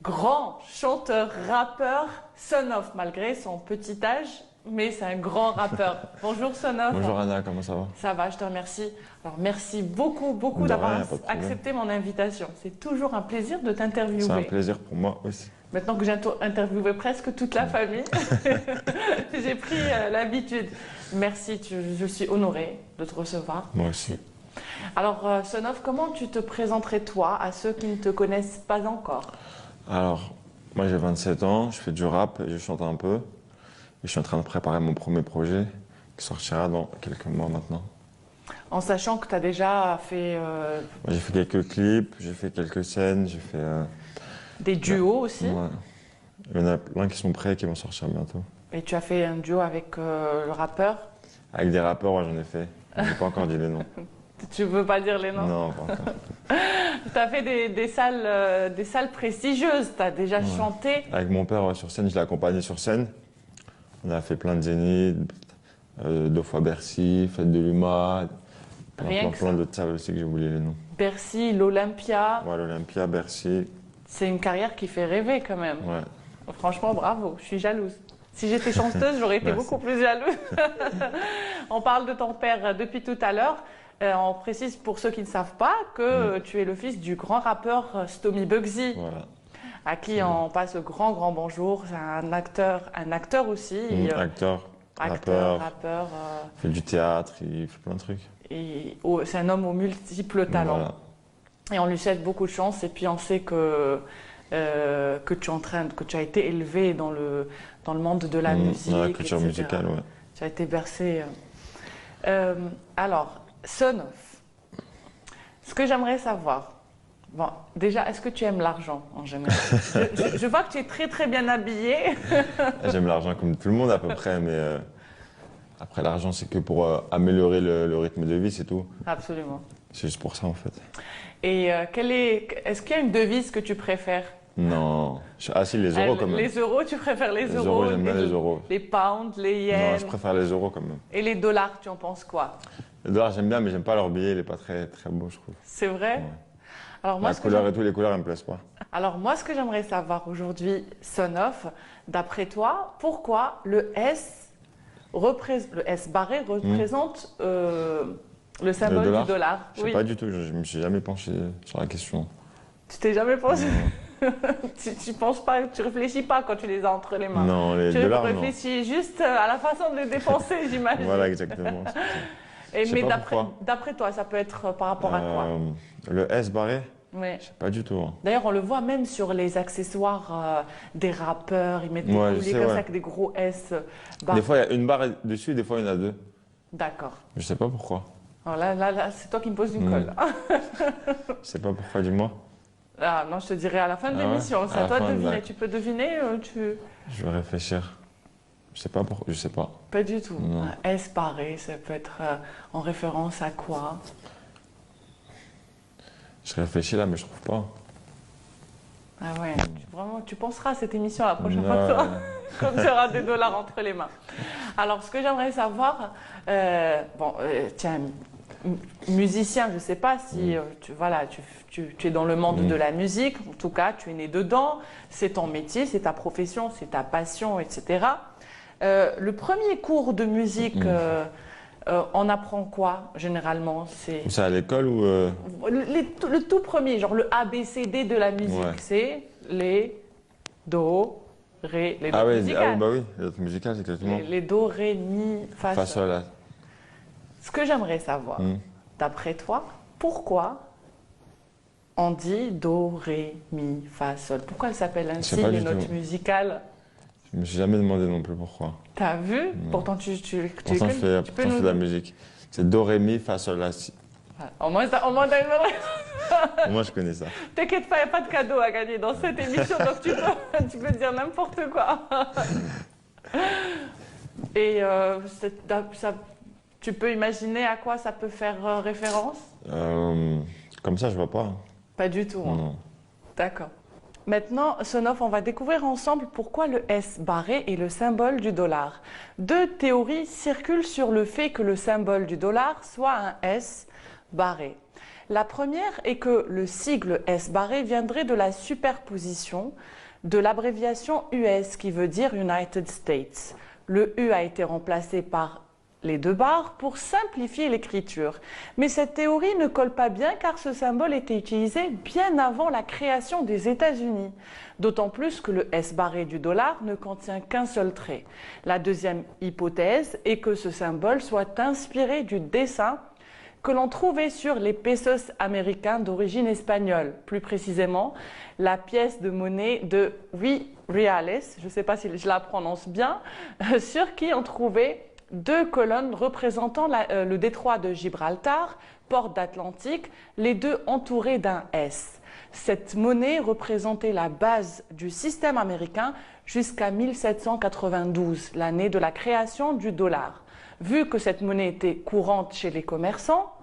grand chanteur, rappeur, Son of, malgré son petit âge, mais c'est un grand rappeur. Bonjour Son of. Bonjour Anna, comment ça va? Ça va, je te remercie. Alors merci beaucoup De d'avoir rien, pas de problème. accepté mon invitation. C'est toujours un plaisir de t'interviewer. C'est un plaisir pour moi aussi. Maintenant que j'ai interviewé presque toute la famille, j'ai pris l'habitude. Merci, je suis honorée de te recevoir. Moi aussi. Alors Son of, comment tu te présenterais toi à ceux qui ne te connaissent pas encore? Alors, moi j'ai 27 ans, je fais du rap et je chante un peu. Et je suis en train de préparer mon premier projet qui sortira dans quelques mois maintenant. En sachant que tu as déjà fait Moi, j'ai fait quelques clips, j'ai fait quelques scènes, j'ai fait... des duos aussi. Ouais. Il y en a plein qui sont prêts et qui vont sortir bientôt. Et tu as fait un duo avec le rappeur. Avec des rappeurs, ouais, j'en ai fait. J'ai pas encore dit les noms. Tu veux pas dire les noms? Non, pas encore. Tu as fait des salles prestigieuses, tu as déjà chanté. Avec mon père ouais, sur scène, je l'ai accompagné sur scène. On a fait plein de zéniths, 2 fois Bercy, Fête de l'Huma, plein d'autres salles aussi que j'ai oublié les noms. Bercy, l'Olympia. Ouais, l'Olympia, Bercy. C'est une carrière qui fait rêver quand même. Ouais. Franchement, bravo, je suis jalouse. Si j'étais chanteuse, j'aurais été Merci. beaucoup plus jalouse. On parle de ton père depuis tout à l'heure. On précise pour ceux qui ne savent pas que tu es le fils du grand rappeur Stomy Bugsy, Voilà. à qui on passe le grand bonjour. C'est un acteur aussi. Acteur, rappeur, il fait du théâtre, il fait plein de trucs. C'est un homme aux multiples talents. Voilà. Et on lui souhaite beaucoup de chance. Et puis on sait que tu as été élevé dans le monde de la musique, dans la culture etc. musicale, ouais. Tu as été bercé. Alors, Son of, ce que j'aimerais savoir, bon, déjà, est-ce que tu aimes l'argent en général? je vois que tu es très bien habillé. J'aime l'argent comme tout le monde à peu près, mais après l'argent c'est que pour améliorer le rythme de vie, c'est tout. Absolument. C'est juste pour ça en fait. Et est-ce qu'il y a une devise que tu préfères? Non. Ah si, les euros quand même. Les euros, tu préfères les Les euros? euros, j'aime bien les euros. Les pounds, les Non, yens? je préfère les euros quand même. Et les dollars, tu en penses quoi? Les dollars j'aime bien, mais j'aime pas leur billet, il est pas très beau je trouve. C'est vrai? Ouais. Alors moi, La couleur et tout, les couleurs elles me plaisent pas. Alors moi, ce que j'aimerais savoir aujourd'hui, Son of, d'après toi, pourquoi le S barré représente le symbole du dollar? Je sais pas du tout, je me suis jamais penché sur la question. Tu t'es jamais pensé? Tu penses pas, tu réfléchis pas quand tu les as entre les mains. Non, les tu dollars, non. réfléchis juste à la façon de les dépenser, j'imagine. Voilà, exactement. Mais d'après toi, ça peut être par rapport à quoi? Le S barré? Oui. Je sais pas du tout. Hein. D'ailleurs, on le voit même sur les accessoires des rappeurs. Ils mettent des Ouais, je colliers sais, comme ça ouais. avec des gros S barrés. Des fois, il y a une barre dessus, des fois, il y en a 2. D'accord. Je sais pas pourquoi. Alors là, c'est toi qui me poses une colle. Je sais pas pourquoi, dis-moi. Ah non, je te dirai à la fin de Ah ouais? l'émission. C'est À à la toi de fin, deviner. d'accord. Tu peux deviner Je vais réfléchir. Je sais pas pourquoi, je sais pas. Pas du tout. Non. Un S barré, ça peut être en référence à quoi? Je réfléchis là, mais je trouve pas. Ah ouais, tu penseras à cette émission la prochaine fois Non. quand tu auras des dollars entre les mains. Alors, ce que j'aimerais savoir, tiens, musicien, je ne sais pas si tu es dans le monde de la musique, en tout cas, tu es né dedans, c'est ton métier, c'est ta profession, c'est ta passion, etc. Le premier cours de musique, on apprend quoi généralement? C'est à l'école ou. Le tout premier, genre le ABCD de la musique, Ouais. c'est les do, ré, les Ah notes oui, musicales. bah oui, les notes musicales, exactement. Les do, ré, mi, fa, Fa, sol. sol, là. Ce que j'aimerais savoir, d'après toi, pourquoi on dit do, ré, mi, fa, sol? Pourquoi elles s'appellent ainsi pas les du notes tout. musicales? Je me suis jamais demandé non plus pourquoi. T'as vu? Non. Pourtant, Pourtant, je fais de la musique. C'est do, ré, mi, fa, sol, la, si. Au moins, t'as une bonne réponse. Moi, je connais ça. T'inquiète pas, il n'y a pas de cadeau à gagner dans cette émission, donc tu peux dire n'importe quoi. Et tu peux imaginer à quoi ça peut faire référence? Comme ça, je vois pas. Pas du tout. Hein. Non. D'accord. Maintenant, Son of, on va découvrir ensemble pourquoi le S barré est le symbole du dollar. 2 théories circulent sur le fait que le symbole du dollar soit un S barré. La première est que le sigle S barré viendrait de la superposition de l'abréviation US qui veut dire United States. Le U a été remplacé par les 2 barres pour simplifier l'écriture. Mais cette théorie ne colle pas bien car ce symbole était utilisé bien avant la création des États-Unis. D'autant plus que le S barré du dollar ne contient qu'un seul trait. La deuxième hypothèse est que ce symbole soit inspiré du dessin que l'on trouvait sur les pesos américains d'origine espagnole. Plus précisément, la pièce de monnaie de 8 reales, je ne sais pas si je la prononce bien, sur qui on trouvait 2 colonnes représentant le détroit de Gibraltar, porte d'Atlantique, les 2 entourées d'un S. Cette monnaie représentait la base du système américain jusqu'à 1792, l'année de la création du dollar. Vu que cette monnaie était courante chez les commerçants,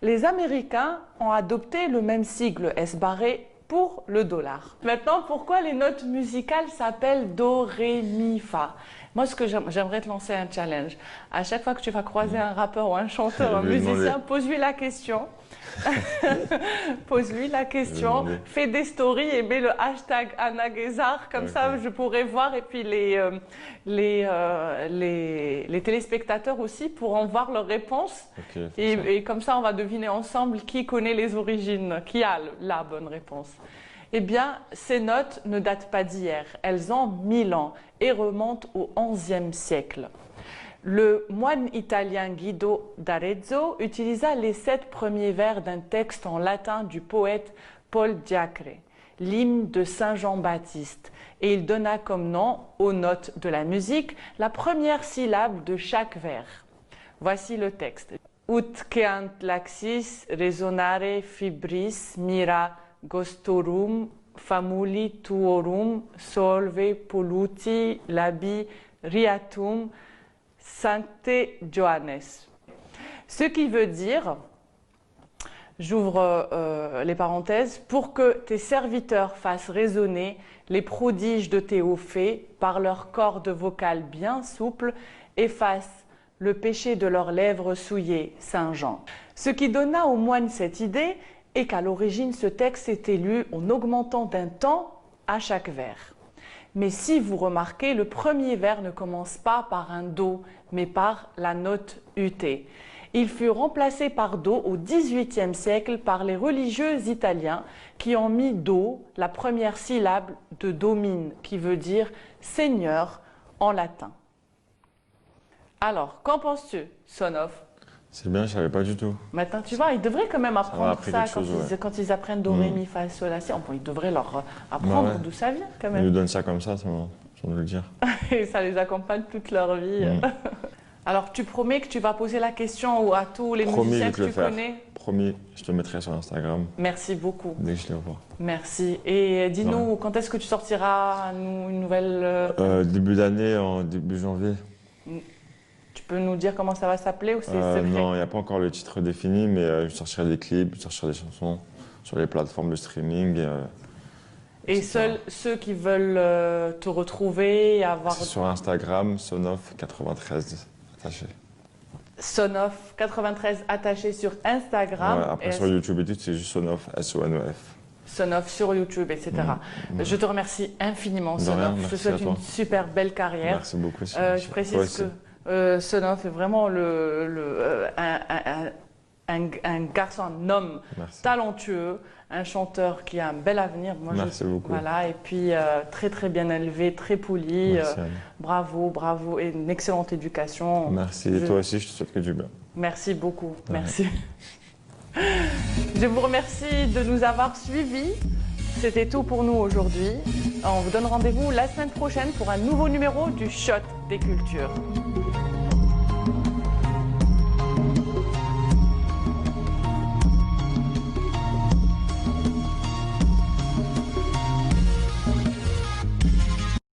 les Américains ont adopté le même sigle S barré pour le dollar. Maintenant, pourquoi les notes musicales s'appellent Do, Ré, Mi, Fa? Moi, ce que j'aimerais te lancer un challenge. À chaque fois que tu vas croiser un rappeur ou un chanteur, un musicien, pose-lui la question. Pose-lui la question, fais des stories et mets le hashtag Anna-Guézard, comme ça je pourrais voir et puis les téléspectateurs aussi pourront voir leurs réponses et comme ça on va deviner ensemble qui connaît les origines, qui a la bonne réponse. Eh bien, ces notes ne datent pas d'hier, elles ont 1000 ans et remontent au XIe siècle. Le moine italien Guido d'Arezzo utilisa les 7 premiers vers d'un texte en latin du poète Paul Diacre, l'hymne de Saint Jean-Baptiste, et il donna comme nom aux notes de la musique la première syllabe de chaque vers. Voici le texte. Ut queant laxis resonare fibris mira gostorum famuli tuorum solve polluti labi riatum Sancte Johannes. Ce qui veut dire, j'ouvre les parenthèses, pour que tes serviteurs fassent résonner les prodiges de Théophée par leurs cordes vocales bien souples, effacent le péché de leurs lèvres souillées, Saint Jean. Ce qui donna aux moines cette idée est qu'à l'origine ce texte était lu en augmentant d'un temps à chaque vers. Mais si vous remarquez, le premier vers ne commence pas par un Do, mais par la note UT. Il fut remplacé par Do au XVIIIe siècle par les religieux italiens qui ont mis Do, la première syllabe de Domine, qui veut dire Seigneur en latin. Alors, qu'en penses-tu, Sonoff? C'est bien, je ne savais pas du tout. Maintenant, tu vois, ils devraient quand même apprendre ça quand ils apprennent Do, Ré, Mi, Fa, Sol, La, Si. Bon, ils devraient leur apprendre d'où ça vient quand même. Ils nous donnent ça comme ça, sans le dire. Et ça les accompagne toute leur vie. Alors, tu promets que tu vas poser la question à tous les musiciens que tu connais? Promis, je te mettrai sur Instagram. Merci beaucoup. Dès que je les revois. Merci. Et dis-nous, quand est-ce que tu sortiras une nouvelle... Début d'année, en début janvier. Tu peux nous dire comment ça va s'appeler ou c'est secret? Non, il n'y a pas encore le titre défini, mais je sortirai des clips, je sortirai des chansons sur les plateformes de streaming. Et seuls ceux qui veulent te retrouver, avoir... C'est sur Instagram, Sonoff93 attaché. Sonoff93 attaché sur Instagram. Ouais, après sur YouTube et tout, c'est juste Sonoff, S-O-N-O-F. Sonoff sur YouTube, etc. Je te remercie infiniment, Sonoff. Je te souhaite une super belle carrière. Merci beaucoup. Je précise que Sonoff est vraiment un garçon, un homme talentueux, un chanteur qui a un bel avenir. Moi, merci beaucoup. Voilà, et puis très très bien élevé, très poli. Bravo, bravo, et une excellente éducation. Merci, et toi aussi, je te souhaite que du bien. Merci beaucoup, merci. Je vous remercie de nous avoir suivis. C'était tout pour nous aujourd'hui. On vous donne rendez-vous la semaine prochaine pour un nouveau numéro du Shot des Cultures.